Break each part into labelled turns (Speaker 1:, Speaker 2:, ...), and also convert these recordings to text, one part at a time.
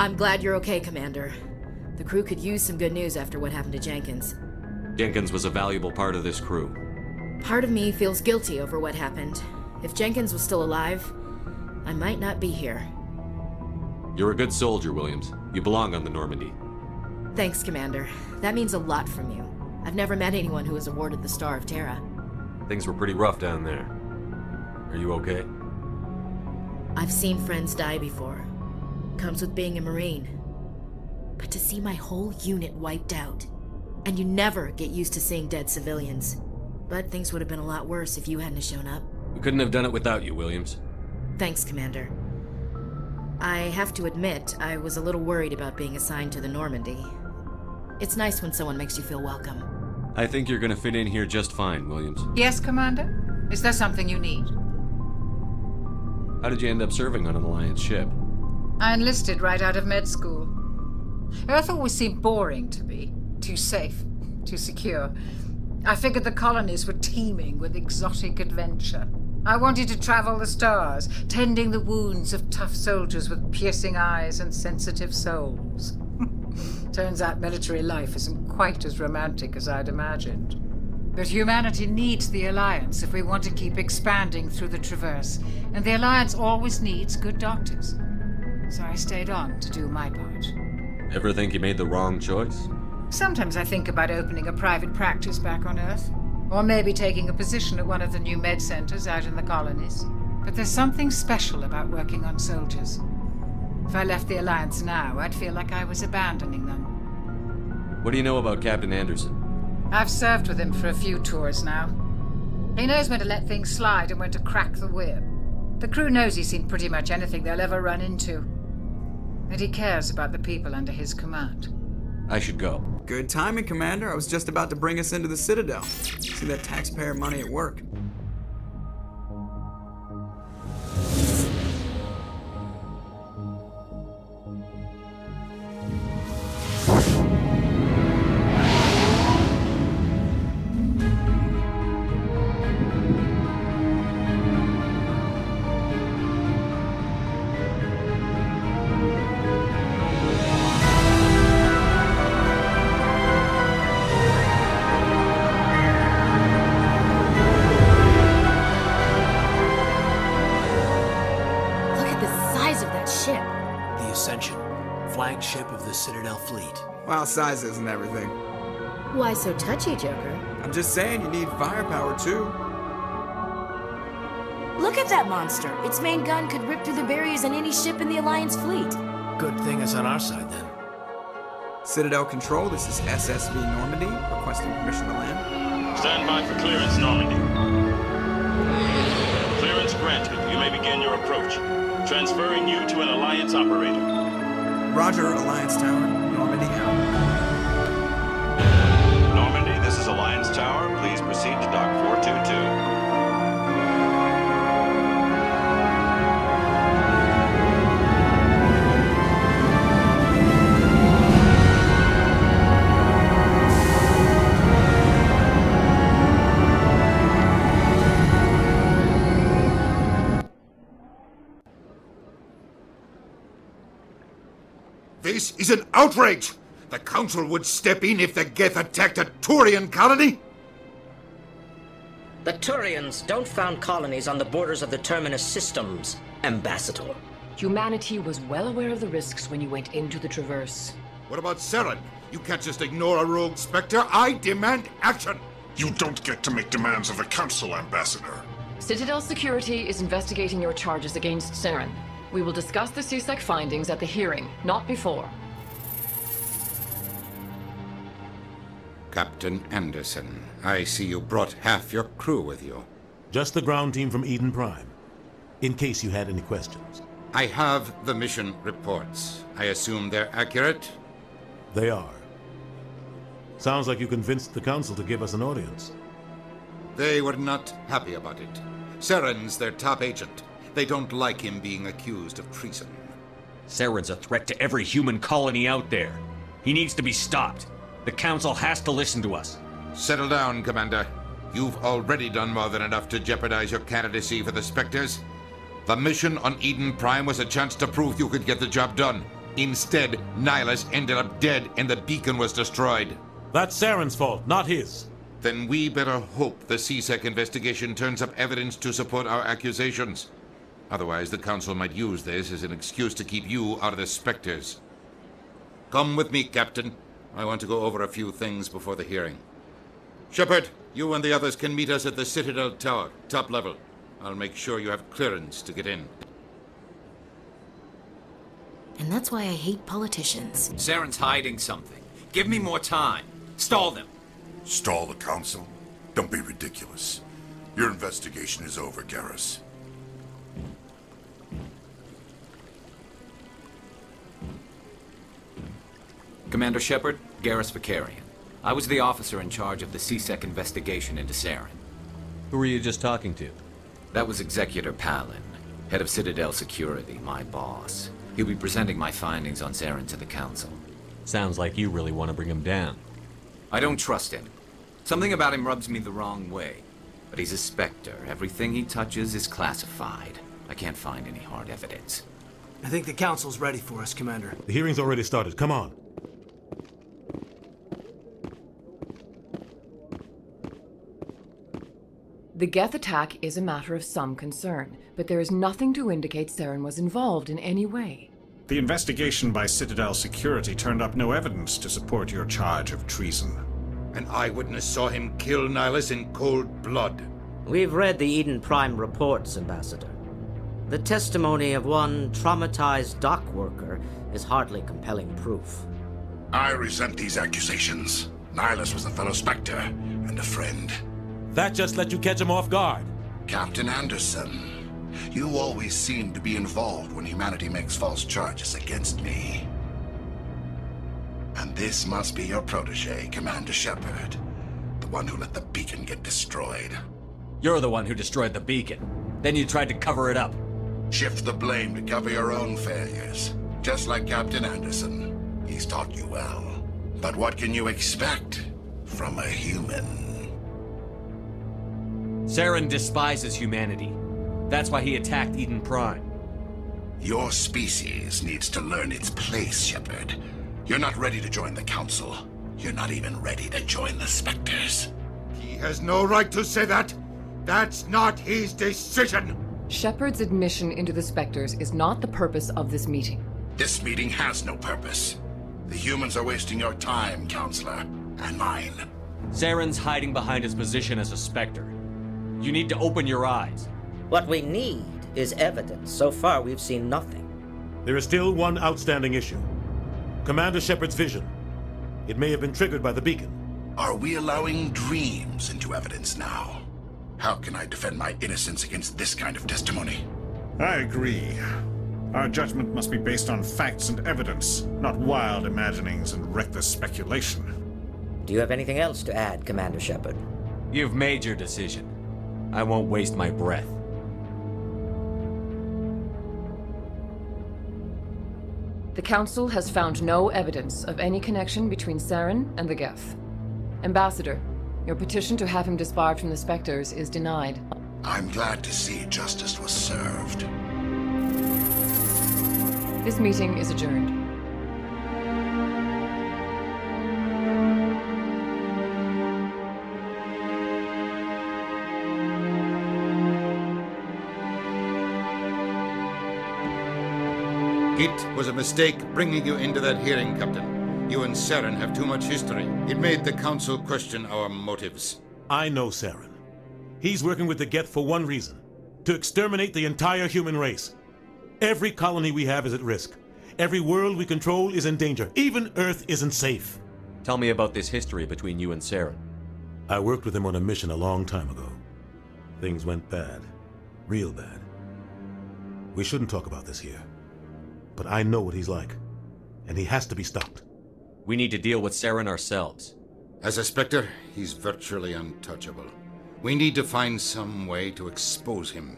Speaker 1: I'm glad you're okay, Commander. The crew could use some good news after what happened to Jenkins.
Speaker 2: Jenkins was a valuable part of this crew.
Speaker 1: Part of me feels guilty over what happened. If Jenkins was still alive, I might not be here.
Speaker 2: You're a good soldier, Williams. You belong on the Normandy.
Speaker 1: Thanks, Commander. That means a lot from you. I've never met anyone who was awarded the Star of Terra.
Speaker 2: Things were pretty rough down there. Are you okay?
Speaker 1: I've seen friends die before. Comes with being a Marine. But to see my whole unit wiped out, and you never get used to seeing dead civilians. But things would have been a lot worse if you hadn't shown up.
Speaker 2: We couldn't have done it without you, Williams.
Speaker 1: Thanks, Commander. I have to admit, I was a little worried about being assigned to the Normandy. It's nice when someone makes you feel welcome.
Speaker 2: I think you're gonna fit in here just fine, Williams.
Speaker 3: Yes, Commander? Is there something you need?
Speaker 2: How did you end up serving on an Alliance ship?
Speaker 3: I enlisted right out of med school. Earth always seemed boring to me. Too safe, too secure. I figured the colonies were teeming with exotic adventure. I wanted to travel the stars, tending the wounds of tough soldiers with piercing eyes and sensitive souls. Turns out military life isn't quite as romantic as I'd imagined. But humanity needs the Alliance if we want to keep expanding through the Traverse, and the Alliance always needs good doctors. So I stayed on to do my part.
Speaker 2: Ever think you made the wrong choice?
Speaker 3: Sometimes I think about opening a private practice back on Earth, or maybe taking a position at one of the new med centers out in the colonies. But there's something special about working on soldiers. If I left the Alliance now, I'd feel like I was abandoning them.
Speaker 2: What do you know about Captain Anderson?
Speaker 3: I've served with him for a few tours now. He knows when to let things slide and when to crack the whip. The crew knows he's seen pretty much anything they'll ever run into. And he cares about the people under his command.
Speaker 2: I should go.
Speaker 4: Good timing, Commander. I was just about to bring us into the Citadel. See that taxpayer money at work.
Speaker 5: Flagship of the Citadel fleet.
Speaker 4: Well, size isn't everything.
Speaker 1: Why so touchy, Joker?
Speaker 4: I'm just saying you need firepower, too.
Speaker 6: Look at that monster. Its main gun could rip through the barriers in any ship in the Alliance fleet.
Speaker 5: Good thing it's on our side, then.
Speaker 4: Citadel Control, this is SSV Normandy, requesting permission to land.
Speaker 7: Stand by for clearance, Normandy. Clearance granted. You may begin your approach. Transferring you to an Alliance operator.
Speaker 4: Roger, Alliance Tower. Normandy out.
Speaker 7: Normandy, this is Alliance Tower. Please proceed to Dock 422.
Speaker 8: This is an outrage! The Council would step in if the Geth attacked a Turian colony?
Speaker 9: The Turians don't found colonies on the borders of the Terminus systems, Ambassador.
Speaker 10: Humanity was well aware of the risks when you went into the Traverse.
Speaker 8: What about Saren? You can't just ignore a rogue Spectre. I demand action!
Speaker 11: You don't get to make demands of the Council, Ambassador.
Speaker 10: Citadel Security is investigating your charges against Saren. We will discuss the CSEC findings at the hearing, not before.
Speaker 12: Captain Anderson, I see you brought half your crew with you.
Speaker 13: Just the ground team from Eden Prime, in case you had any questions.
Speaker 12: I have the mission reports. I assume they're accurate?
Speaker 13: They are. Sounds like you convinced the Council to give us an audience.
Speaker 12: They were not happy about it. Saren's their top agent. They don't like him being accused of treason.
Speaker 2: Saren's a threat to every human colony out there. He needs to be stopped. The Council has to listen to us.
Speaker 12: Settle down, Commander. You've already done more than enough to jeopardize your candidacy for the Spectres. The mission on Eden Prime was a chance to prove you could get the job done. Instead, Nihilus ended up dead and the beacon was destroyed.
Speaker 13: That's Saren's fault, not his.
Speaker 12: Then we better hope the CSEC investigation turns up evidence to support our accusations. Otherwise, the Council might use this as an excuse to keep you out of the Spectres. Come with me, Captain. I want to go over a few things before the hearing. Shepard, you and the others can meet us at the Citadel Tower, top level. I'll make sure you have clearance to get in.
Speaker 6: And that's why I hate politicians.
Speaker 5: Saren's hiding something. Give me more time. Stall them.
Speaker 11: Stall the Council? Don't be ridiculous. Your investigation is over, Garrus.
Speaker 5: Commander Shepard, Garrus Vicarian. I was the officer in charge of the CSEC investigation into Saren.
Speaker 2: Who were you just talking to?
Speaker 5: That was Executor Palin, head of Citadel Security, my boss. He'll be presenting my findings on Saren to the Council.
Speaker 2: Sounds like you really want to bring him down.
Speaker 5: I don't trust him. Something about him rubs me the wrong way. But he's a Spectre. Everything he touches is classified. I can't find any hard evidence.
Speaker 14: I think the Council's ready for us, Commander.
Speaker 13: The hearing's already started. Come on.
Speaker 10: The Geth attack is a matter of some concern, but there is nothing to indicate Saren was involved in any way.
Speaker 15: The investigation by Citadel Security turned up no evidence to support your charge of treason.
Speaker 12: An eyewitness saw him kill Nihilus in cold blood.
Speaker 9: We've read the Eden Prime reports, Ambassador. The testimony of one traumatized dock worker is hardly compelling proof.
Speaker 11: I resent these accusations. Nihilus was a fellow Spectre and a friend.
Speaker 13: That just let you catch him off guard.
Speaker 11: Captain Anderson, you always seem to be involved when humanity makes false charges against me. And this must be your protege, Commander Shepard. The one who let the beacon get destroyed.
Speaker 2: You're the one who destroyed the beacon. Then you tried to cover it up.
Speaker 11: Shift the blame to cover your own failures. Just like Captain Anderson. He's taught you well. But what can you expect from a human?
Speaker 2: Saren despises humanity. That's why he attacked Eden Prime.
Speaker 11: Your species needs to learn its place, Shepard. You're not ready to join the Council. You're not even ready to join the Spectres.
Speaker 8: He has no right to say that. That's not his decision.
Speaker 10: Shepard's admission into the Spectres is not the purpose of this meeting.
Speaker 11: This meeting has no purpose. The humans are wasting your time, Counselor, and mine.
Speaker 2: Saren's hiding behind his position as a Spectre. You need to open your eyes.
Speaker 9: What we need is evidence. So far, we've seen nothing.
Speaker 13: There is still one outstanding issue. Commander Shepard's vision. It may have been triggered by the beacon.
Speaker 11: Are we allowing dreams into evidence now? How can I defend my innocence against this kind of testimony?
Speaker 15: I agree. Our judgment must be based on facts and evidence, not wild imaginings and reckless speculation.
Speaker 9: Do you have anything else to add, Commander Shepard?
Speaker 2: You've made your decision. I won't waste my breath.
Speaker 10: The Council has found no evidence of any connection between Saren and the Geth. Ambassador, your petition to have him disbarred from the Spectres is denied.
Speaker 11: I'm glad to see justice was served.
Speaker 10: This meeting is adjourned.
Speaker 12: It was a mistake bringing you into that hearing, Captain. You and Saren have too much history. It made the Council question our motives.
Speaker 13: I know Saren. He's working with the Geth for one reason. To exterminate the entire human race. Every colony we have is at risk. Every world we control is in danger. Even Earth isn't safe.
Speaker 2: Tell me about this history between you and Saren.
Speaker 13: I worked with him on a mission a long time ago. Things went bad. Real bad. We shouldn't talk about this here. But I know what he's like. And he has to be stopped.
Speaker 2: We need to deal with Saren ourselves.
Speaker 12: As a Spectre, he's virtually untouchable. We need to find some way to expose him.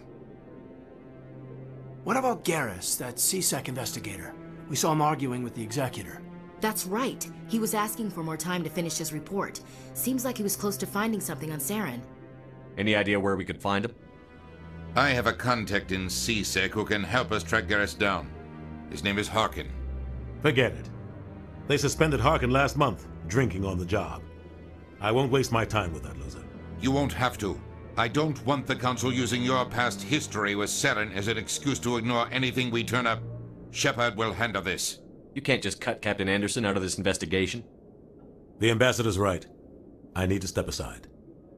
Speaker 14: What about Garrus, that CSEC investigator? We saw him arguing with the Executor.
Speaker 6: That's right. He was asking for more time to finish his report. Seems like he was close to finding something on Saren.
Speaker 2: Any idea where we could find him?
Speaker 12: I have a contact in CSEC who can help us track Garrus down. His name is Harkin.
Speaker 13: Forget it. They suspended Harkin last month, drinking on the job. I won't waste my time with that loser.
Speaker 12: You won't have to. I don't want the Council using your past history with Saren as an excuse to ignore anything we turn up. Shepard will handle this.
Speaker 2: You can't just cut Captain Anderson out of this investigation.
Speaker 13: The Ambassador's right. I need to step aside.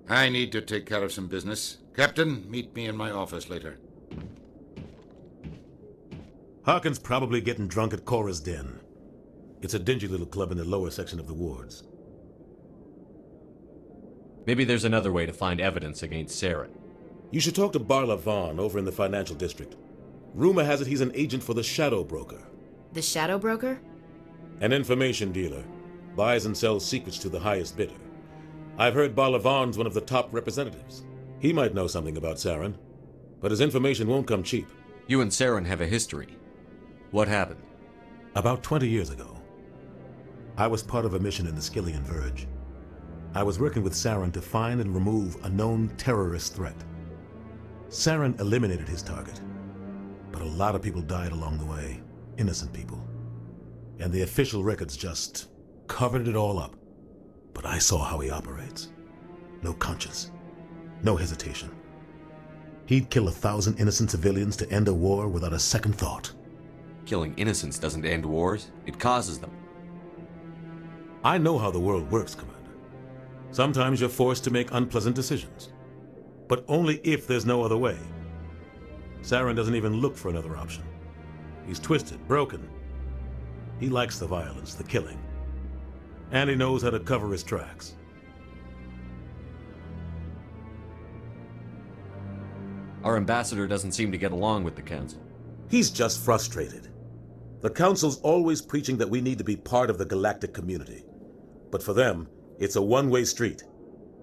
Speaker 12: I need to take care of some business. Captain, meet me in my office later.
Speaker 13: Harkin's probably getting drunk at Cora's Den. It's a dingy little club in the lower section of the wards.
Speaker 2: Maybe there's another way to find evidence against Saren.
Speaker 13: You should talk to Barla Vaughn over in the financial district. Rumor has it he's an agent for the Shadow Broker.
Speaker 6: The Shadow Broker?
Speaker 13: An information dealer. Buys and sells secrets to the highest bidder. I've heard Barla Vaughn's one of the top representatives. He might know something about Saren, but his information won't come cheap.
Speaker 2: You and Saren have a history. What happened?
Speaker 13: About 20 years ago, I was part of a mission in the Skillian Verge. I was working with Saren to find and remove a known terrorist threat. Saren eliminated his target, but a lot of people died along the way, innocent people. And the official records just covered it all up. But I saw how he operates. No conscience, no hesitation. He'd kill 1,000 innocent civilians to end a war without a second thought.
Speaker 2: Killing innocents doesn't end wars, it causes them.
Speaker 13: I know how the world works, Commander. Sometimes you're forced to make unpleasant decisions, but only if there's no other way. Saren doesn't even look for another option. He's twisted, broken. He likes the violence, the killing, and he knows how to cover his tracks.
Speaker 2: Our ambassador doesn't seem to get along with the Council.
Speaker 13: He's just frustrated. The Council's always preaching that we need to be part of the galactic community. But for them, it's a one-way street.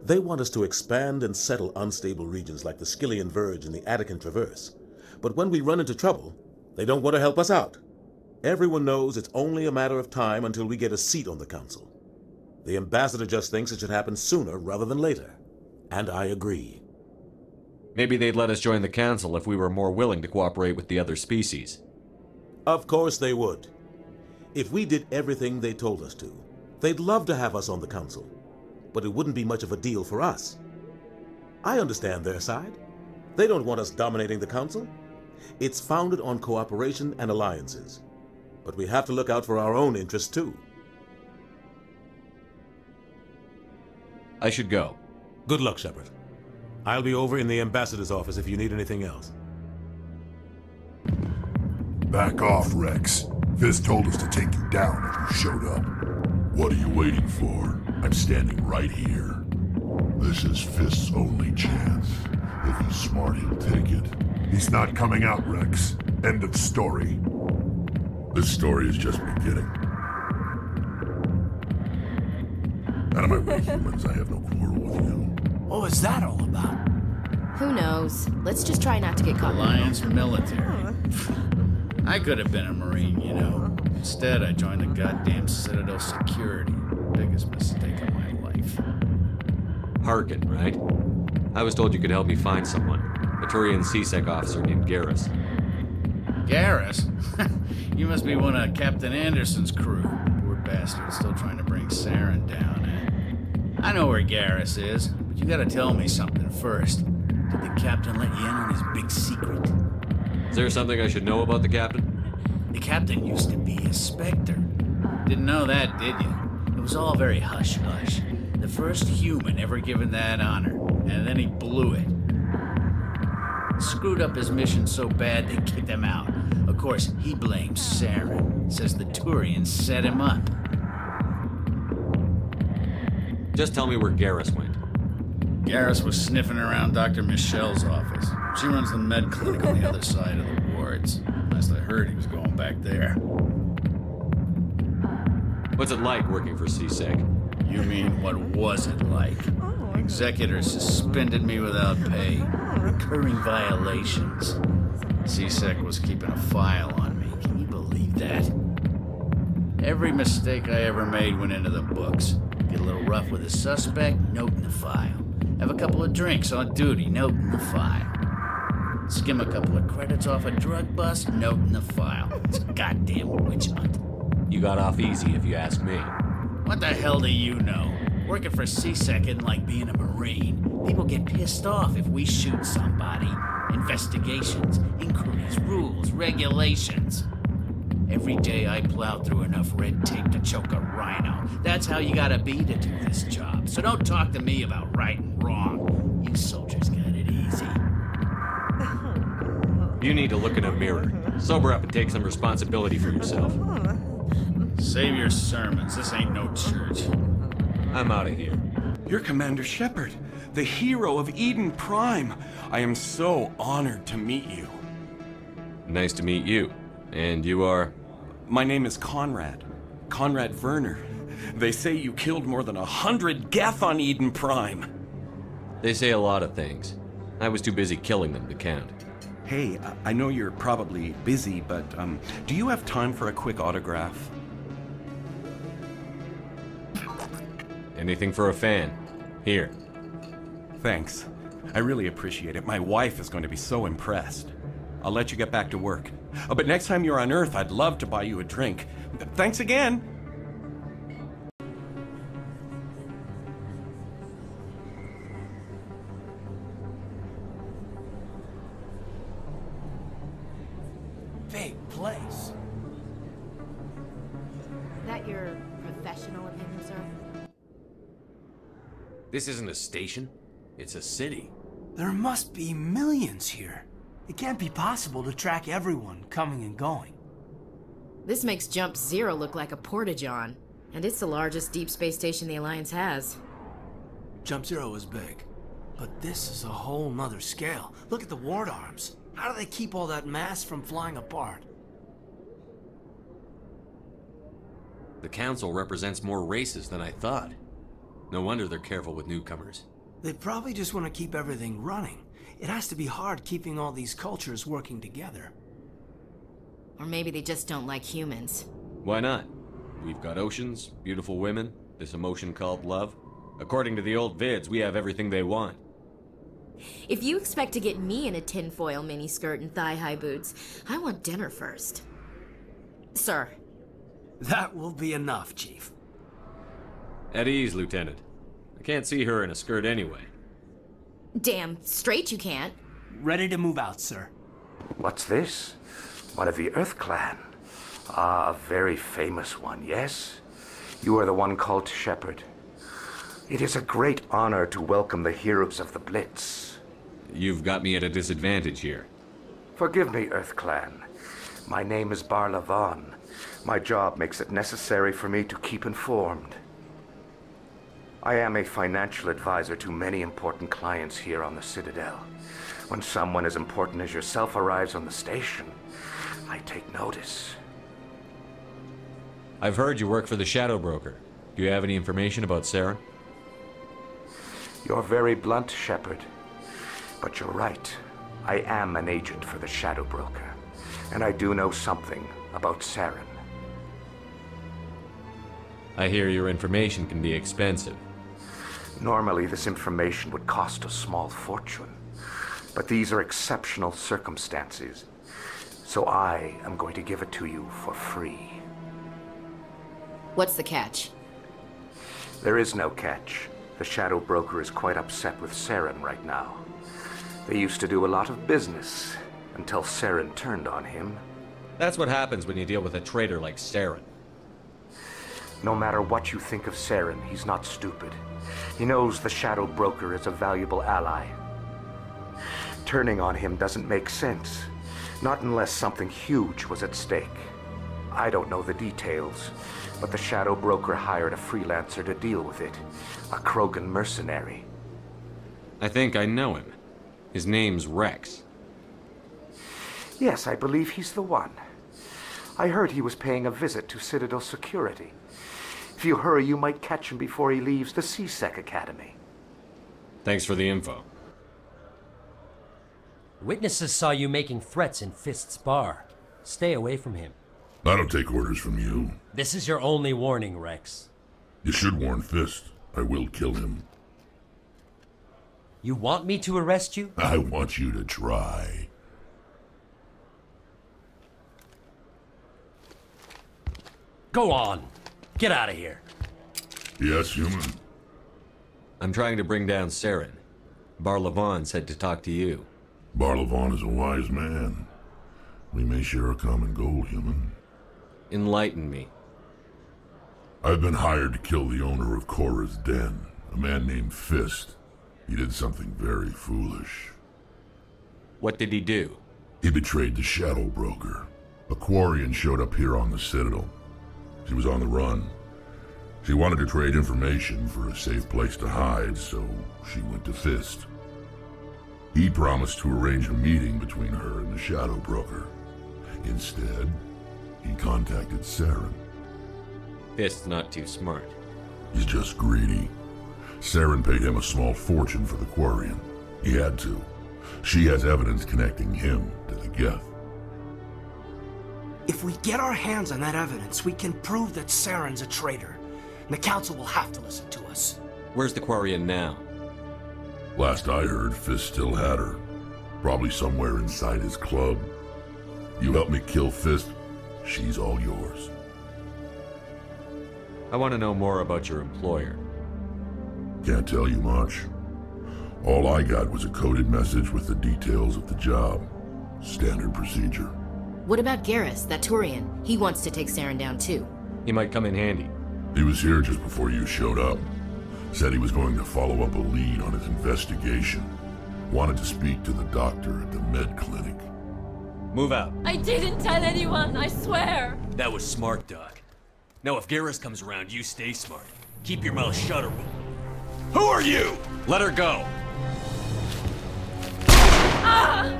Speaker 13: They want us to expand and settle unstable regions like the Skillian Verge and the Attican Traverse. But when we run into trouble, they don't want to help us out. Everyone knows it's only a matter of time until we get a seat on the Council. The ambassador just thinks it should happen sooner rather than later. And I agree.
Speaker 2: Maybe they'd let us join the Council if we were more willing to cooperate with the other species.
Speaker 13: Of course they would. If we did everything they told us to, they'd love to have us on the Council. But it wouldn't be much of a deal for us. I understand their side. They don't want us dominating the Council. It's founded on cooperation and alliances. But we have to look out for our own interests too.
Speaker 2: I should go.
Speaker 13: Good luck, Shepard. I'll be over in the ambassador's office if you need anything else.
Speaker 16: Back off, Rex. Fisk told us to take you down if you showed up. What are you waiting for? I'm standing right here. This is Fisk's only chance. If he's smart, he'll take it. He's not coming out, Rex. End of story. This story is just beginning. Out of my way, humans. I have no quarrel with you.
Speaker 14: What was that all about?
Speaker 6: Who knows? Let's just try not to get caught.
Speaker 17: Alliance military. I could have been a Marine, you know. Instead, I joined the goddamn Citadel security. Biggest mistake of my life.
Speaker 2: Harkin, right? I was told you could help me find someone. A Turian CSEC officer named Garrus.
Speaker 17: Garrus? You must be one of Captain Anderson's crew. Poor bastard, still trying to bring Saren down, eh? I know where Garrus is, but you gotta tell me something first. Did the captain let you in on his big secret?
Speaker 2: Is there something I should know about the captain?
Speaker 17: The captain used to be a Spectre. Didn't know that, did you? It was all very hush-hush. The first human ever given that honor, and then he blew it. Screwed up his mission so bad they kicked him out. Of course, he blames Saren. Says the Turians set him up.
Speaker 2: Just tell me where Garrus went.
Speaker 17: Garrus was sniffing around Dr. Michelle's office. She runs the med clinic on the other side of the wards. Last I heard, he was going back there.
Speaker 2: What's it like working for CSEC?
Speaker 17: You mean, what was it like? Executors suspended me without pay. Recurring violations. CSEC was keeping a file on me. Can you believe that? Every mistake I ever made went into the books. Get a little rough with a suspect, note in the file. Have a couple of drinks on duty, note in the file. Skim a couple of credits off a drug bust, note in the file. It's a goddamn witch hunt.
Speaker 2: You got off easy, if you ask me.
Speaker 17: What the hell do you know? Working for C-Sec isn't like being a Marine. People get pissed off if we shoot somebody. Investigations, inquiries, rules, regulations. Every day I plow through enough red tape to choke a rhino. That's how you gotta be to do this job. So don't talk to me about right and wrong. You soldiers got it easy.
Speaker 2: You need to look in a mirror. Sober up and take some responsibility for yourself.
Speaker 17: Save your sermons. This ain't no church.
Speaker 2: I'm out of here.
Speaker 18: You're Commander Shepard, the hero of Eden Prime. I am so honored to meet you.
Speaker 2: Nice to meet you. And you are?
Speaker 18: My name is Conrad. Conrad Werner. They say you killed more than 100 Geth on Eden Prime.
Speaker 2: They say a lot of things. I was too busy killing them to count.
Speaker 18: Hey, I know you're probably busy, but do you have time for a quick autograph?
Speaker 2: Anything for a fan. Here.
Speaker 18: Thanks. I really appreciate it. My wife is going to be so impressed. I'll let you get back to work. Oh, but next time you're on Earth, I'd love to buy you a drink. Thanks again!
Speaker 14: Big place.
Speaker 6: Is that your professional opinion, sir?
Speaker 2: This isn't a station. It's a city.
Speaker 14: There must be millions here. It can't be possible to track everyone coming and going.
Speaker 6: This makes Jump Zero look like a porta-john, and it's the largest deep space station the Alliance has.
Speaker 14: Jump Zero is big, but this is a whole nother scale. Look at the ward arms. How do they keep all that mass from flying apart?
Speaker 2: The Council represents more races than I thought. No wonder they're careful with newcomers.
Speaker 14: They probably just want to keep everything running. It has to be hard keeping all these cultures working together.
Speaker 6: Or maybe they just don't like humans.
Speaker 2: Why not? We've got oceans, beautiful women, this emotion called love. According to the old vids, we have everything they want.
Speaker 6: If you expect to get me in a tinfoil miniskirt and thigh-high boots, I want dinner first. Sir.
Speaker 14: That will be enough, Chief.
Speaker 2: At ease, Lieutenant. I can't see her in a skirt anyway.
Speaker 6: Damn straight you can't.
Speaker 14: Ready to move out, sir.
Speaker 19: What's this? One of the Earth Clan. Ah, a very famous one, yes? You are the one called Shepard. It is a great honor to welcome the heroes of the Blitz.
Speaker 2: You've got me at a disadvantage here.
Speaker 19: Forgive me, Earth Clan. My name is Barla Vaughn. My job makes it necessary for me to keep informed. I am a financial advisor to many important clients here on the Citadel. When someone as important as yourself arrives on the station, I take notice.
Speaker 2: I've heard you work for the Shadow Broker. Do you have any information about Sarah?
Speaker 19: You're very blunt, Shepard. But you're right. I am an agent for the Shadow Broker. And I do know something about Saren.
Speaker 2: I hear your information can be expensive.
Speaker 19: Normally, this information would cost a small fortune. But these are exceptional circumstances. So I am going to give it to you for free.
Speaker 6: What's the catch?
Speaker 19: There is no catch. The Shadow Broker is quite upset with Saren right now. They used to do a lot of business until Saren turned on him.
Speaker 2: That's what happens when you deal with a traitor like Saren.
Speaker 19: No matter what you think of Saren, he's not stupid. He knows the Shadow Broker is a valuable ally. Turning on him doesn't make sense. Not unless something huge was at stake. I don't know the details, but the Shadow Broker hired a freelancer to deal with it. A Krogan mercenary.
Speaker 2: I think I know him. His name's Rex.
Speaker 19: Yes, I believe he's the one. I heard he was paying a visit to Citadel security. If you hurry, you might catch him before he leaves the C-Sec Academy.
Speaker 2: Thanks for the info.
Speaker 20: Witnesses saw you making threats in Fist's bar. Stay away from him.
Speaker 16: I don't take orders from you.
Speaker 20: This is your only warning, Rex.
Speaker 16: You should warn Fist. I will kill him.
Speaker 20: You want me to arrest you?
Speaker 16: I want you to try.
Speaker 20: Go on. Get out of here.
Speaker 16: Yes, human.
Speaker 2: I'm trying to bring down Saren. Barlavon said to talk to you.
Speaker 16: Barlavon is a wise man. We may share a common goal, human.
Speaker 2: Enlighten me.
Speaker 16: I've been hired to kill the owner of Cora's Den, a man named Fist. He did something very foolish.
Speaker 2: What did he do?
Speaker 16: He betrayed the Shadow Broker. A Quarian showed up here on the Citadel. She was on the run. She wanted to trade information for a safe place to hide, so she went to Fist. He promised to arrange a meeting between her and the Shadow Broker. Instead, he contacted Saren.
Speaker 2: Fist's not too smart.
Speaker 16: He's just greedy. Saren paid him a small fortune for the Quarian. He had to. She has evidence connecting him to the Geth.
Speaker 14: If we get our hands on that evidence, we can prove that Saren's a traitor. And the Council will have to listen to us.
Speaker 2: Where's the Quarian now?
Speaker 16: Last I heard, Fist still had her. Probably somewhere inside his club. You help me kill Fist, she's all yours.
Speaker 2: I want to know more about your employer.
Speaker 16: Can't tell you much. All I got was a coded message with the details of the job. Standard procedure.
Speaker 6: What about Garrus, that Turian? He wants to take Saren down too.
Speaker 2: He might come in handy.
Speaker 16: He was here just before you showed up. Said he was going to follow up a lead on his investigation. Wanted to speak to the doctor at the med clinic.
Speaker 2: Move out.
Speaker 21: I didn't tell anyone, I swear.
Speaker 22: That was smart, Doc. Now if Garrus comes around, you stay smart. Keep your mouth shut or we'll... Who are you?
Speaker 2: Let her go.
Speaker 21: Ah!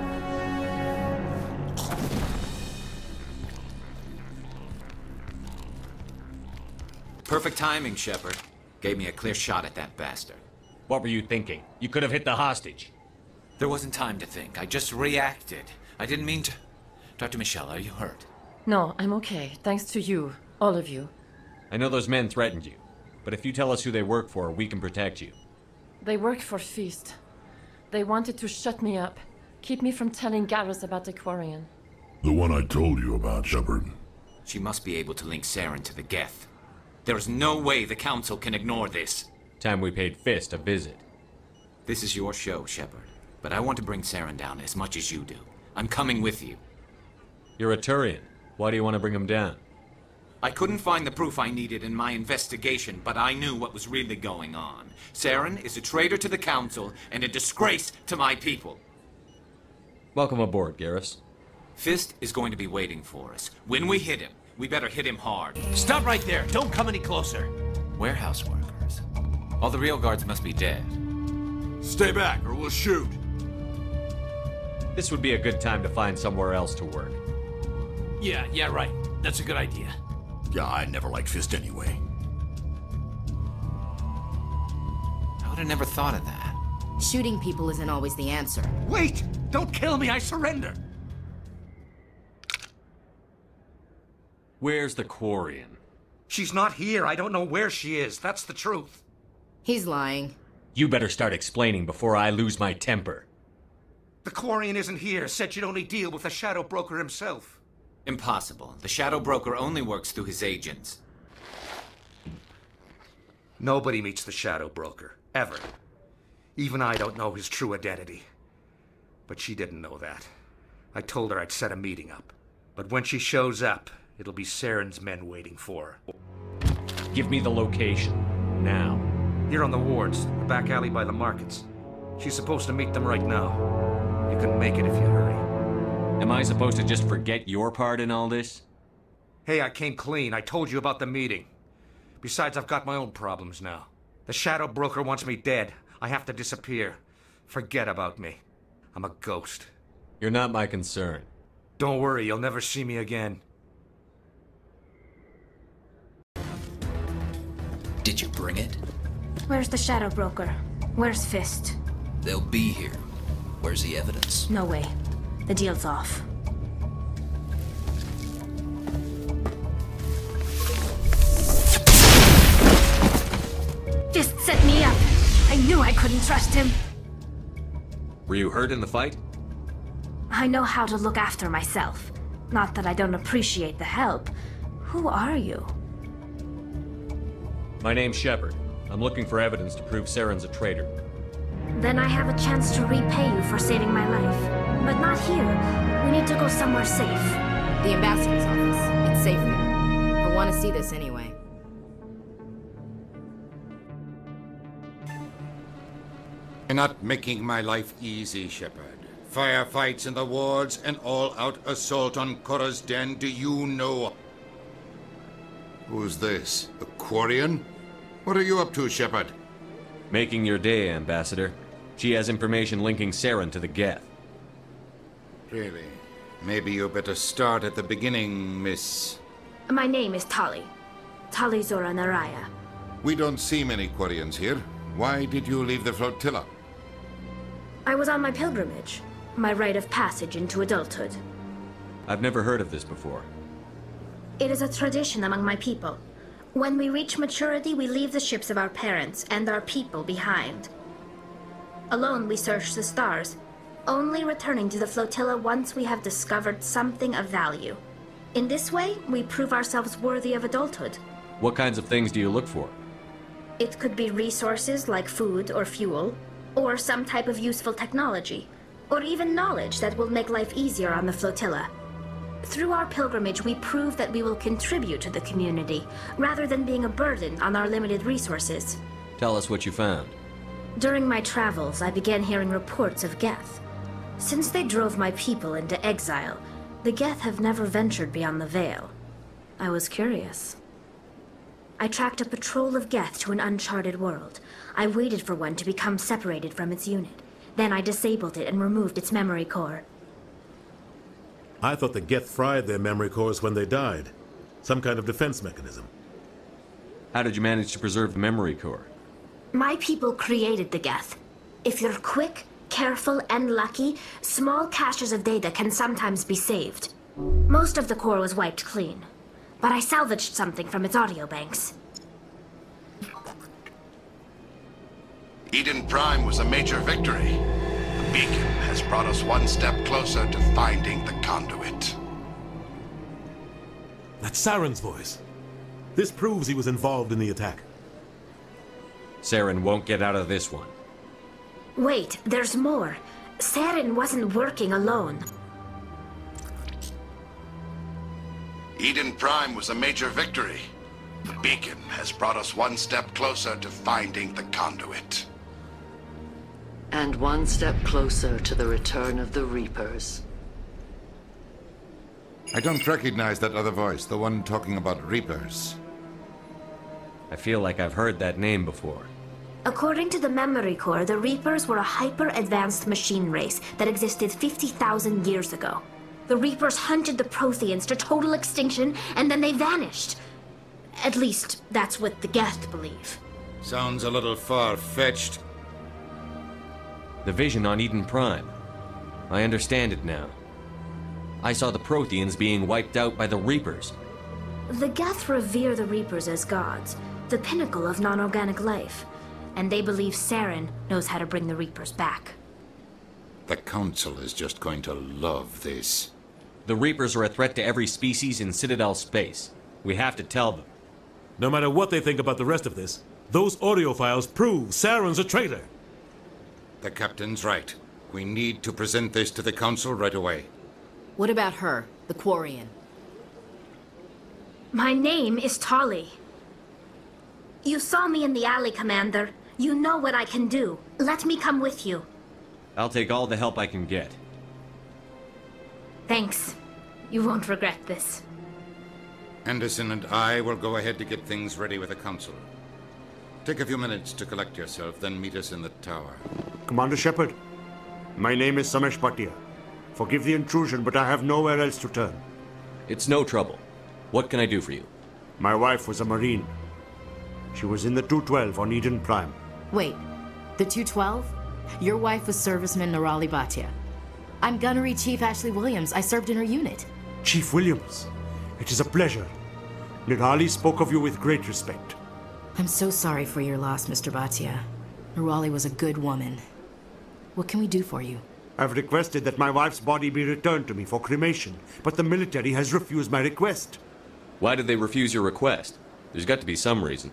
Speaker 5: Perfect timing, Shepard. Gave me a clear shot at that bastard.
Speaker 2: What were you thinking? You could have hit the hostage.
Speaker 5: There wasn't time to think. I just reacted. I didn't mean to... Dr. Michelle, are you hurt?
Speaker 10: No, I'm okay. Thanks to you. All of you.
Speaker 2: I know those men threatened you, but if you tell us who they work for, we can protect you.
Speaker 10: They work for Feast. They wanted to shut me up. Keep me from telling Garrus about the Quarian.
Speaker 16: The one I told you about, Shepard.
Speaker 5: She must be able to link Saren to the Geth. There is no way the Council can ignore this.
Speaker 2: Time we paid Fist a visit.
Speaker 5: This is your show, Shepard. But I want to bring Saren down as much as you do. I'm coming with you.
Speaker 2: You're a Turian. Why do you want to bring him down?
Speaker 5: I couldn't find the proof I needed in my investigation, but I knew what was really going on. Saren is a traitor to the Council and a disgrace to my people.
Speaker 2: Welcome aboard, Garrus.
Speaker 5: Fist is going to be waiting for us. When we hit him, we better hit him hard.
Speaker 14: Stop right there! Don't come any closer!
Speaker 5: Warehouse workers. All the real guards must be dead.
Speaker 8: Stay back or we'll shoot.
Speaker 2: This would be a good time to find somewhere else to work.
Speaker 14: Yeah, right. That's a good idea.
Speaker 8: Yeah, I never liked Fist anyway.
Speaker 5: I would have never thought of that.
Speaker 6: Shooting people isn't always the answer.
Speaker 14: Wait! Don't kill me, I surrender!
Speaker 2: Where's the Quarian?
Speaker 19: She's not here. I don't know where she is. That's the truth.
Speaker 6: He's lying.
Speaker 2: You better start explaining before I lose my temper.
Speaker 19: The Quarian isn't here. Said she'd only deal with the Shadow Broker himself.
Speaker 5: Impossible. The Shadow Broker only works through his agents.
Speaker 19: Nobody meets the Shadow Broker. Ever. Even I don't know his true identity. But she didn't know that. I told her I'd set a meeting up. But when she shows up, it'll be Saren's men waiting for her.
Speaker 2: Give me the location. Now.
Speaker 19: Here on the wards, the back alley by the markets. She's supposed to meet them right now. You can make it if you hurry.
Speaker 2: Am I supposed to just forget your part in all this?
Speaker 19: Hey, I came clean. I told you about the meeting. Besides, I've got my own problems now. The Shadow Broker wants me dead. I have to disappear. Forget about me. I'm a ghost.
Speaker 2: You're not my concern.
Speaker 19: Don't worry, you'll never see me again.
Speaker 5: Did you bring it?
Speaker 23: Where's the Shadow Broker? Where's Fist?
Speaker 24: They'll be here. Where's the evidence?
Speaker 23: No way. The deal's off. Fist set me up. I knew I couldn't trust him.
Speaker 2: Were you hurt in the fight?
Speaker 23: I know how to look after myself. Not that I don't appreciate the help. Who are you?
Speaker 2: My name's Shepard. I'm looking for evidence to prove Saren's a traitor.
Speaker 23: Then I have a chance to repay you for saving my life. But not here. We need to go somewhere safe.
Speaker 6: The ambassador's office. It's safe there. I want to see this anyway.
Speaker 12: You're not making my life easy, Shepard. Firefights in the wards, an all-out assault on Korra's den. Do you know? Who's this? A Quarian? What are you up to, Shepard?
Speaker 2: Making your day, Ambassador. She has information linking Saren to the Geth.
Speaker 12: Really? Maybe you better start at the beginning, Miss...
Speaker 23: My name is Tali. Tali Zora Naraya.
Speaker 12: We don't see many Quarians here. Why did you leave the flotilla?
Speaker 23: I was on my pilgrimage. My rite of passage into adulthood.
Speaker 2: I've never heard of this before.
Speaker 23: It is a tradition among my people. When we reach maturity, we leave the ships of our parents and our people behind. Alone, we search the stars, only returning to the flotilla once we have discovered something of value. In this way, we prove ourselves worthy of adulthood.
Speaker 2: What kinds of things do you look for?
Speaker 23: It could be resources like food or fuel, or some type of useful technology, or even knowledge that will make life easier on the flotilla. Through our pilgrimage, we prove that we will contribute to the community, rather than being a burden on our limited resources.
Speaker 2: Tell us what you found.
Speaker 23: During my travels, I began hearing reports of Geth. Since they drove my people into exile, the Geth have never ventured beyond the Veil. I was curious. I tracked a patrol of Geth to an uncharted world. I waited for one to become separated from its unit. Then I disabled it and removed its memory core.
Speaker 13: I thought the Geth fried their memory cores when they died. Some kind of defense mechanism.
Speaker 2: How did you manage to preserve the memory core?
Speaker 23: My people created the Geth. If you're quick, careful, and lucky, small caches of data can sometimes be saved. Most of the core was wiped clean, but I salvaged something from its audio banks.
Speaker 11: Eden Prime was a major victory. The beacon has brought us one step closer to finding the conduit.
Speaker 13: That's Saren's voice. This proves he was involved in the attack.
Speaker 2: Saren won't get out of this one.
Speaker 23: Wait, there's more. Saren wasn't working alone.
Speaker 11: Eden Prime was a major victory. The beacon has brought us one step closer to finding the conduit.
Speaker 1: And one step closer to the return of the Reapers.
Speaker 12: I don't recognize that other voice, the one talking about Reapers.
Speaker 2: I feel like I've heard that name before.
Speaker 23: According to the memory core, the Reapers were a hyper-advanced machine race that existed 50,000 years ago. The Reapers hunted the Protheans to total extinction, and then they vanished. At least, that's what the Geth believe.
Speaker 12: Sounds a little far-fetched.
Speaker 2: The vision on Eden Prime. I understand it now. I saw the Protheans being wiped out by the Reapers.
Speaker 23: The Geth revere the Reapers as gods, the pinnacle of non-organic life. And they believe Saren knows how to bring the Reapers back.
Speaker 12: The Council is just going to love this.
Speaker 2: The Reapers are a threat to every species in Citadel space. We have to tell them.
Speaker 13: No matter what they think about the rest of this, those audio files prove Saren's a traitor.
Speaker 12: The Captain's right. We need to present this to the Council right away.
Speaker 6: What about her, the Quarian?
Speaker 23: My name is Tali. You saw me in the alley, Commander. You know what I can do. Let me come with you.
Speaker 2: I'll take all the help I can get.
Speaker 23: Thanks. You won't regret this.
Speaker 12: Anderson and I will go ahead to get things ready with the Council. Take a few minutes to collect yourself, then meet us in the tower.
Speaker 3: Commander Shepard, my name is Samesh Bhatia. Forgive the intrusion, but I have nowhere else to turn.
Speaker 2: It's no trouble. What can I do for you?
Speaker 3: My wife was a Marine. She was in the 212 on Eden Prime.
Speaker 6: Wait, the 212? Your wife was serviceman Nirali Bhatia. I'm Gunnery Chief Ashley Williams. I served in her unit.
Speaker 3: Chief Williams, it is a pleasure. Nirali spoke of you with great respect.
Speaker 6: I'm so sorry for your loss, Mr. Bhatia. Nirali was a good woman. What can we do for you?
Speaker 3: I've requested that my wife's body be returned to me for cremation, but the military has refused my request.
Speaker 2: Why did they refuse your request? There's got to be some reason.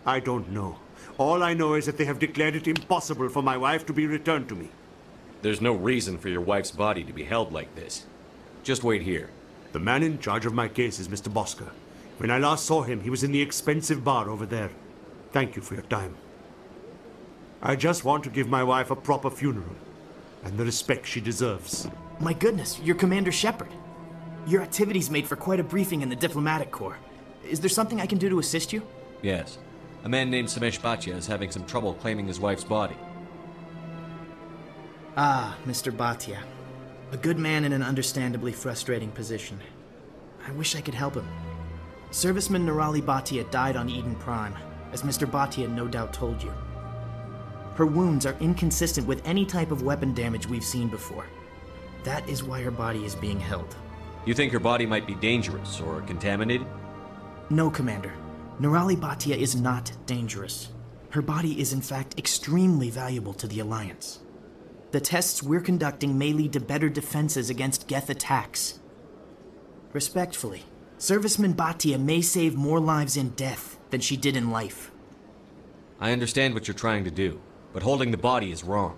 Speaker 3: I don't know. All I know is that they have declared it impossible for my wife to be returned to me.
Speaker 2: There's no reason for your wife's body to be held like this. Just wait here.
Speaker 3: The man in charge of my case is Mr. Bosker. When I last saw him, he was in the expensive bar over there. Thank you for your time. I just want to give my wife a proper funeral, and the respect she deserves.
Speaker 4: My goodness, you're Commander Shepard. Your activities made for quite a briefing in the diplomatic corps. Is there something I can do to assist you?
Speaker 2: Yes. A man named Samesh Bhatia is having some trouble claiming his wife's body.
Speaker 4: Ah, Mr. Bhatia. A good man in an understandably frustrating position. I wish I could help him. Serviceman Nirali Bhatia died on Eden Prime, as Mr. Bhatia no doubt told you. Her wounds are inconsistent with any type of weapon damage we've seen before. That is why her body is being held.
Speaker 2: You think her body might be dangerous or contaminated?
Speaker 4: No, Commander. Nirali Bhatia is not dangerous. Her body is in fact extremely valuable to the Alliance. The tests we're conducting may lead to better defenses against Geth attacks. Respectfully, Serviceman Bhatia may save more lives in death than she did in life.
Speaker 2: I understand what you're trying to do, but holding the body is wrong.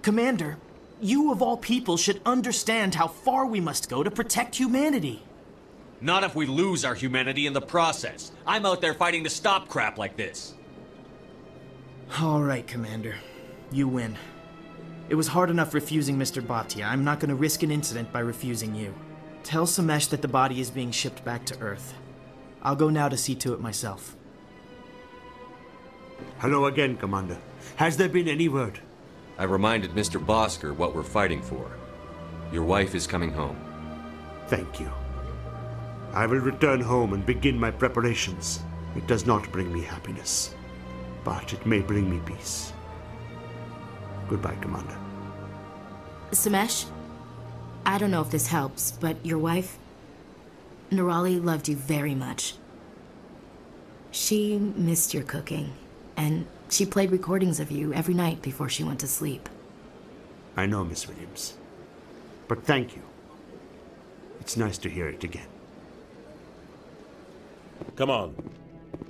Speaker 4: Commander, you of all people should understand how far we must go to protect humanity.
Speaker 2: Not if we lose our humanity in the process. I'm out there fighting to stop crap like this.
Speaker 4: All right, Commander. You win. It was hard enough refusing Mr. Bhatia. I'm not going to risk an incident by refusing you. Tell Samesh that the body is being shipped back to Earth. I'll go now to see to it myself.
Speaker 3: Hello again, Commander. Has there been any word?
Speaker 2: I reminded Mr. Bosker what we're fighting for. Your wife is coming home.
Speaker 3: Thank you. I will return home and begin my preparations. It does not bring me happiness, but it may bring me peace. Goodbye, Commander.
Speaker 6: Samesh, I don't know if this helps, but your wife, Nirali, loved you very much. She missed your cooking, and she played recordings of you every night before she went to sleep.
Speaker 3: I know, Miss Williams. But thank you. It's nice to hear it again.
Speaker 13: Come on.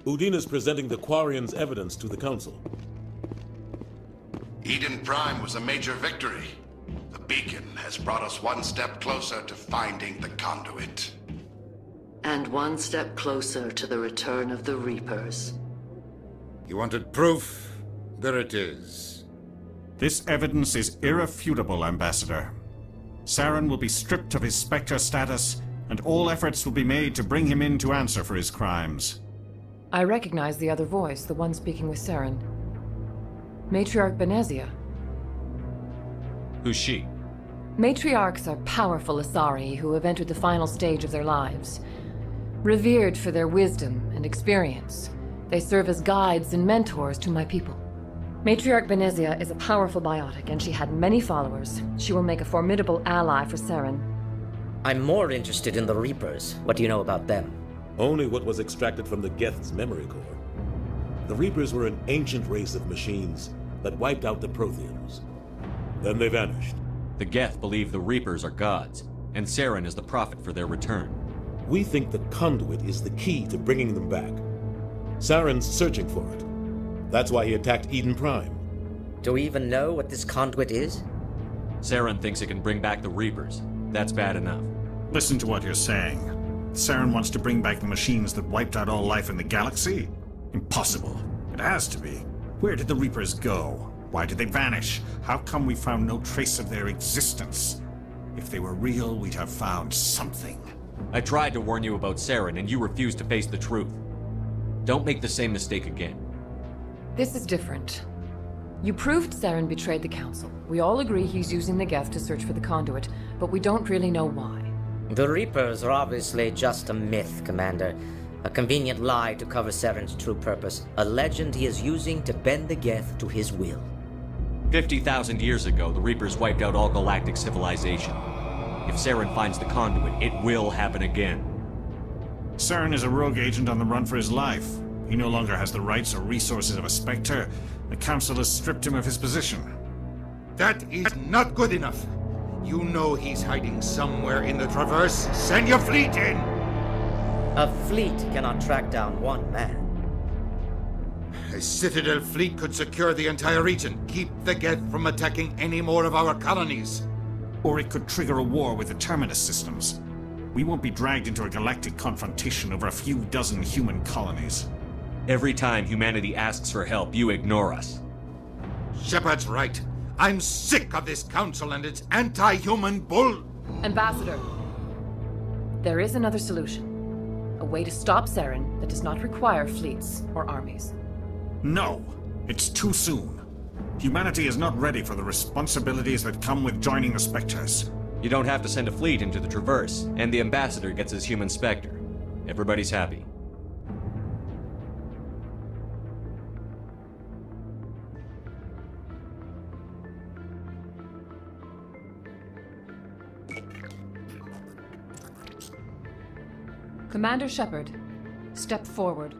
Speaker 13: Udina's presenting the Quarians' evidence to the Council.
Speaker 11: Eden Prime was a major victory. The beacon has brought us one step closer to finding the conduit.
Speaker 1: And one step closer to the return of the Reapers.
Speaker 12: You wanted proof? There it is.
Speaker 7: This evidence is irrefutable, Ambassador. Saren will be stripped of his Spectre status, and all efforts will be made to bring him in to answer for his crimes.
Speaker 10: I recognize the other voice, the one speaking with Saren. Matriarch Benezia.
Speaker 2: Who's she?
Speaker 10: Matriarchs are powerful Asari who have entered the final stage of their lives. Revered for their wisdom and experience, they serve as guides and mentors to my people. Matriarch Benezia is a powerful biotic, and she had many followers. She will make a formidable ally for Saren.
Speaker 9: I'm more interested in the Reapers. What do you know about them?
Speaker 13: Only what was extracted from the Geth's memory core. The Reapers were an ancient race of machines that wiped out the Protheans. Then they vanished.
Speaker 2: The Geth believe the Reapers are gods, and Saren is the prophet for their return.
Speaker 13: We think the conduit is the key to bringing them back. Saren's searching for it. That's why he attacked Eden Prime.
Speaker 9: Do we even know what this conduit is?
Speaker 2: Saren thinks it can bring back the Reapers. That's bad enough.
Speaker 7: Listen to what you're saying. Saren wants to bring back the machines that wiped out all life in the galaxy? Impossible. It has to be. Where did the Reapers go? Why did they vanish? How come we found no trace of their existence? If they were real, we'd have found something.
Speaker 2: I tried to warn you about Saren, and you refused to face the truth. Don't make the same mistake again.
Speaker 10: This is different. You proved Saren betrayed the Council. We all agree he's using the Geth to search for the conduit, but we don't really know why.
Speaker 9: The Reapers are obviously just a myth, Commander. A convenient lie to cover Saren's true purpose. A legend he is using to bend the Geth to his will.
Speaker 2: 50,000 years ago, the Reapers wiped out all galactic civilization. If Saren finds the conduit, it will happen again.
Speaker 7: Saren is a rogue agent on the run for his life. He no longer has the rights or resources of a Spectre. The Council has stripped him of his position.
Speaker 8: That is not good enough. You know he's hiding somewhere in the Traverse. Send your fleet in!
Speaker 9: A fleet cannot track down one man.
Speaker 8: A citadel fleet could secure the entire region, keep the Geth from attacking any more of our colonies.
Speaker 7: Or it could trigger a war with the Terminus systems. We won't be dragged into a galactic confrontation over a few dozen human colonies.
Speaker 2: Every time humanity asks for help, you ignore us.
Speaker 8: Shepard's right. I'm sick of this council and its anti-human bull.
Speaker 10: Ambassador, there is another solution. A way to stop Saren that does not require fleets or armies.
Speaker 7: No, it's too soon. Humanity is not ready for the responsibilities that come with joining the Spectres.
Speaker 2: You don't have to send a fleet into the Traverse, and the Ambassador gets his human Spectre. Everybody's happy.
Speaker 10: Commander Shepard, step forward.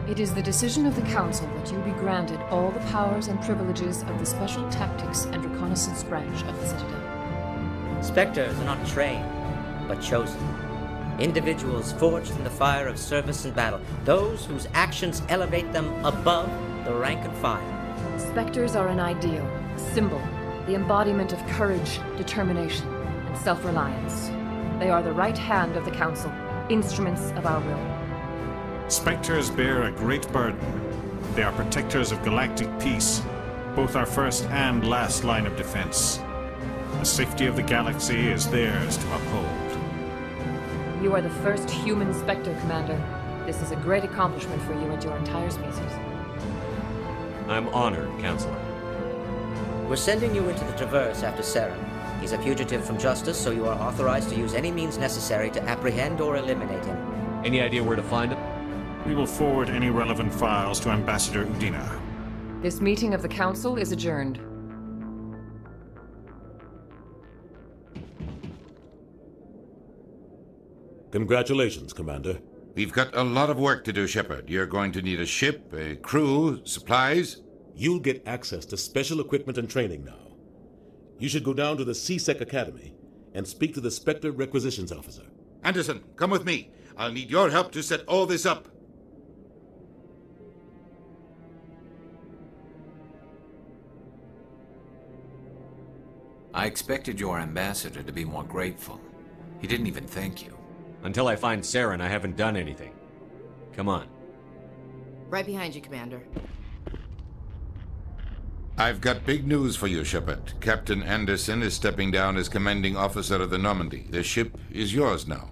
Speaker 10: It is the decision of the Council that you be granted all the powers and privileges of the Special Tactics and Reconnaissance branch of the Citadel.
Speaker 9: Spectres are not trained, but chosen. Individuals forged in the fire of service and battle, those whose actions elevate them above the rank and file.
Speaker 10: Spectres are an ideal, a symbol, the embodiment of courage, determination, and self-reliance. They are the right hand of the Council, instruments of our will.
Speaker 7: Spectres bear a great burden. They are protectors of galactic peace, both our first and last line of defense. The safety of the galaxy is theirs to uphold.
Speaker 10: You are the first human Spectre, Commander. This is a great accomplishment for you and your entire species.
Speaker 2: I'm honored, Counselor.
Speaker 9: We're sending you into the Traverse after Saren. He's a fugitive from justice, so you are authorized to use any means necessary to apprehend or eliminate him.
Speaker 2: Any idea where to find him?
Speaker 7: We will forward any relevant files to Ambassador Udina.
Speaker 10: This meeting of the Council is adjourned.
Speaker 13: Congratulations, Commander.
Speaker 12: We've got a lot of work to do, Shepard. You're going to need a ship, a crew, supplies.
Speaker 13: You'll get access to special equipment and training now. You should go down to the CSEC Academy and speak to the Spectre Requisitions Officer.
Speaker 8: Anderson, come with me. I'll need your help to set all this up.
Speaker 5: I expected your ambassador to be more grateful. He didn't even thank you.
Speaker 2: Until I find Saren, I haven't done anything. Come on.
Speaker 15: Right behind you, Commander.
Speaker 12: I've got big news for you, Shepard. Captain Anderson is stepping down as commanding officer of the Normandy. The ship is yours now.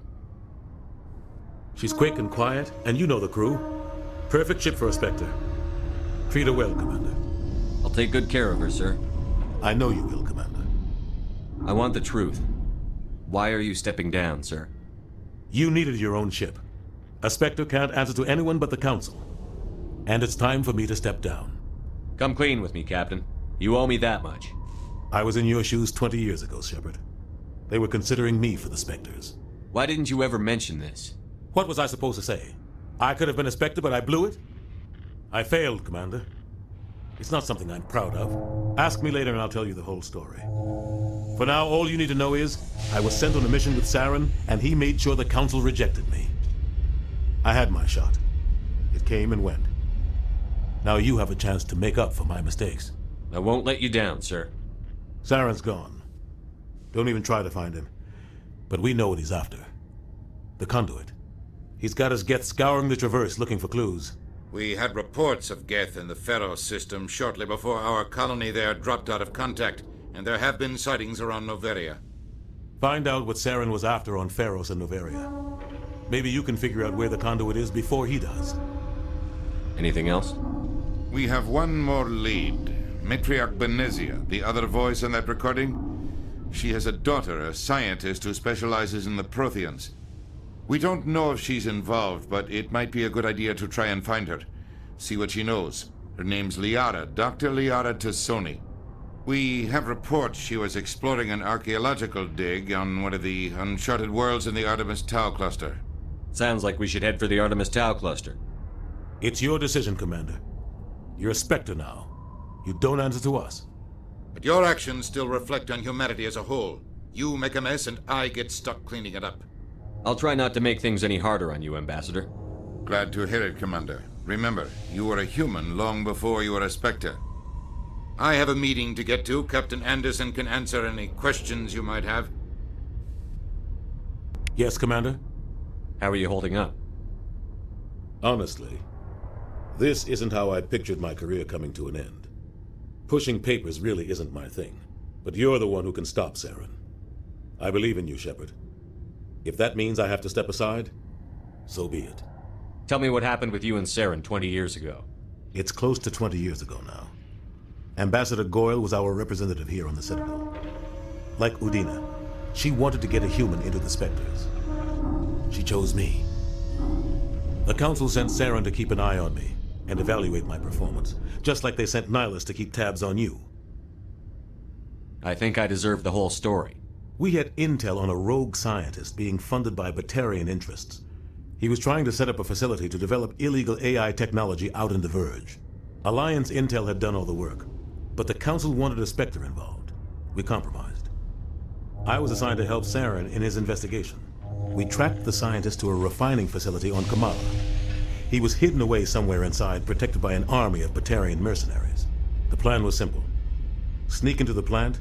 Speaker 13: She's quick and quiet, and you know the crew. Perfect ship for a Spectre. Treat her well, Commander.
Speaker 2: I'll take good care of her, sir.
Speaker 13: I know you will, Commander.
Speaker 2: I want the truth. Why are you stepping down, sir?
Speaker 13: You needed your own ship. A Spectre can't answer to anyone but the Council. And it's time for me to step down.
Speaker 2: Come clean with me, Captain. You owe me that much.
Speaker 13: I was in your shoes 20 years ago, Shepard. They were considering me for the Spectres.
Speaker 2: Why didn't you ever mention this?
Speaker 13: What was I supposed to say? I could have been a Spectre, but I blew it? I failed, Commander. It's not something I'm proud of. Ask me later and I'll tell you the whole story. For now, all you need to know is, I was sent on a mission with Saren, and he made sure the Council rejected me. I had my shot. It came and went. Now you have a chance to make up for my mistakes.
Speaker 2: I won't let you down, sir.
Speaker 13: Saren's gone. Don't even try to find him. But we know what he's after. The conduit. He's got his Geth scouring the Traverse looking for clues.
Speaker 12: We had reports of Geth in the Pharos system shortly before our colony there dropped out of contact, and there have been sightings around Noveria.
Speaker 13: Find out what Saren was after on Pharos and Noveria. Maybe you can figure out where the conduit is before he does.
Speaker 2: Anything else?
Speaker 12: We have one more lead. Matriarch Benezia, the other voice in that recording. She has a daughter, a scientist who specializes in the Protheans. We don't know if she's involved, but it might be a good idea to try and find her. See what she knows. Her name's Liara, Dr. Liara Tassoni. We have reports she was exploring an archaeological dig on one of the uncharted worlds in the Artemis Tau cluster.
Speaker 2: Sounds like we should head for the Artemis Tau cluster.
Speaker 13: It's your decision, Commander. You're a Spectre now. You don't answer to us.
Speaker 12: But your actions still reflect on humanity as a whole. You make a mess and I get stuck cleaning it up.
Speaker 2: I'll try not to make things any harder on you, Ambassador.
Speaker 12: Glad to hear it, Commander. Remember, you were a human long before you were a Spectre. I have a meeting to get to. Captain Anderson can answer any questions you might have.
Speaker 13: Yes, Commander?
Speaker 2: How are you holding up?
Speaker 13: Honestly, this isn't how I pictured my career coming to an end. Pushing papers really isn't my thing, but you're the one who can stop Saren. I believe in you, Shepard. If that means I have to step aside, so be it.
Speaker 2: Tell me what happened with you and Saren 20 years ago.
Speaker 13: It's close to 20 years ago now. Ambassador Goyle was our representative here on the Citadel. Like Udina, she wanted to get a human into the Spectres. She chose me. The Council sent Saren to keep an eye on me and evaluate my performance, just like they sent Nihilus to keep tabs on you.
Speaker 2: I think I deserve the whole story.
Speaker 13: We had intel on a rogue scientist being funded by Batarian interests. He was trying to set up a facility to develop illegal AI technology out in the Verge. Alliance intel had done all the work, but the Council wanted a Spectre involved. We compromised. I was assigned to help Saren in his investigation. We tracked the scientist to a refining facility on Kamala. He was hidden away somewhere inside, protected by an army of Batarian mercenaries. The plan was simple. Sneak into the plant,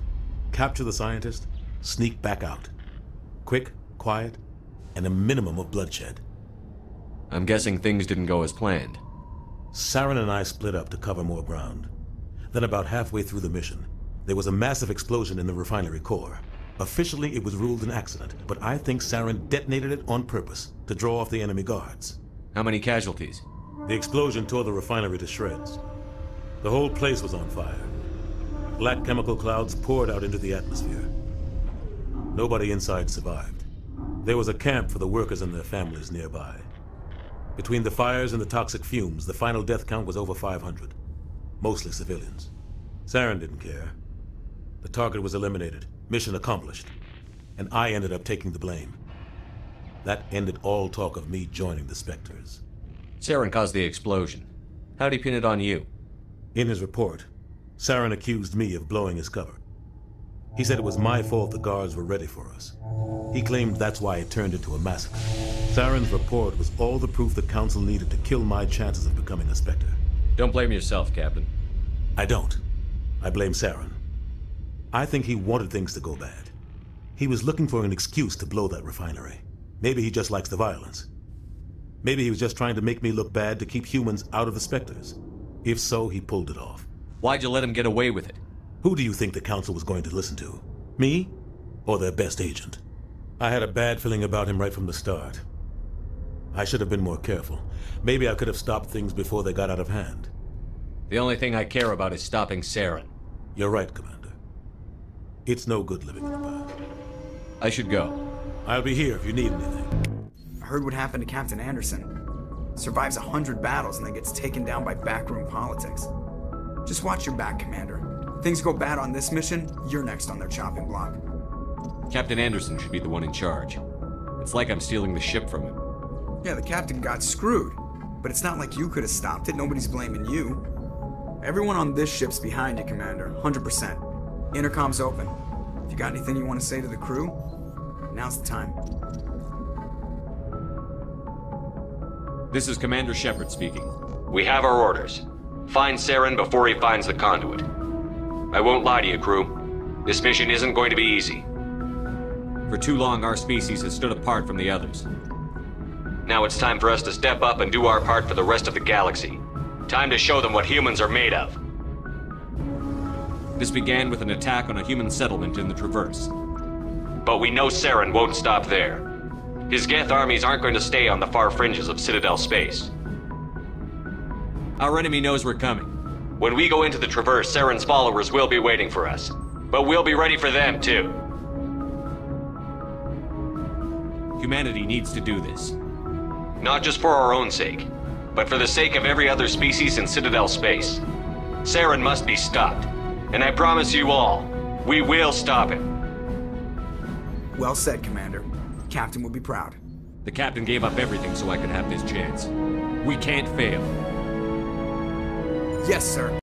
Speaker 13: capture the scientist, sneak back out. Quick, quiet, and a minimum of bloodshed.
Speaker 2: I'm guessing things didn't go as planned.
Speaker 13: Saren and I split up to cover more ground. Then about halfway through the mission, there was a massive explosion in the refinery core. Officially, it was ruled an accident, but I think Saren detonated it on purpose to draw off the enemy guards.
Speaker 2: How many casualties?
Speaker 13: The explosion tore the refinery to shreds. The whole place was on fire. Black chemical clouds poured out into the atmosphere. Nobody inside survived. There was a camp for the workers and their families nearby. Between the fires and the toxic fumes, the final death count was over 500. Mostly civilians. Saren didn't care. The target was eliminated. Mission accomplished. And I ended up taking the blame. That ended all talk of me joining the Spectres.
Speaker 2: Saren caused the explosion. How'd he pin it on you?
Speaker 13: In his report, Saren accused me of blowing his cover. He said it was my fault the guards were ready for us. He claimed that's why it turned into a massacre. Saren's report was all the proof the Council needed to kill my chances of becoming a Spectre.
Speaker 2: Don't blame yourself, Captain.
Speaker 13: I don't. I blame Saren. I think he wanted things to go bad. He was looking for an excuse to blow that refinery. Maybe he just likes the violence. Maybe he was just trying to make me look bad to keep humans out of the Spectres. If so, he pulled it off.
Speaker 2: Why'd you let him get away with it?
Speaker 13: Who do you think the Council was going to listen to? Me? Or their best agent? I had a bad feeling about him right from the start. I should have been more careful. Maybe I could have stopped things before they got out of hand.
Speaker 2: The only thing I care about is stopping Saren.
Speaker 13: You're right, Commander. It's no good living in the past.
Speaker 2: I should go.
Speaker 13: I'll be here if you need anything.
Speaker 17: I heard what happened to Captain Anderson. Survives 100 battles and then gets taken down by backroom politics. Just watch your back, Commander. Things go bad on this mission, you're next on their chopping block.
Speaker 2: Captain Anderson should be the one in charge. It's like I'm stealing the ship from him.
Speaker 17: Yeah, the captain got screwed. But it's not like you could have stopped it. Nobody's blaming you. Everyone on this ship's behind you, Commander. 100%. Intercom's open. If you got anything you want to say to the crew, now's the time.
Speaker 2: This is Commander Shepard speaking. We have our orders. Find Saren before he finds the conduit. I won't lie to you, crew. This mission isn't going to be easy. For too long, our species has stood apart from the others. Now it's time for us to step up and do our part for the rest of the galaxy. Time to show them what humans are made of. This began with an attack on a human settlement in the Traverse. But we know Saren won't stop there. His Geth armies aren't going to stay on the far fringes of Citadel space. Our enemy knows we're coming. When we go into the Traverse, Saren's followers will be waiting for us. But we'll be ready for them, too. Humanity needs to do this. Not just for our own sake, but for the sake of every other species in Citadel space. Saren must be stopped, And I promise you all, we will stop him.
Speaker 17: Well said, Commander. Captain will be proud.
Speaker 2: The captain gave up everything so I could have this chance. We can't fail.
Speaker 17: Yes, sir.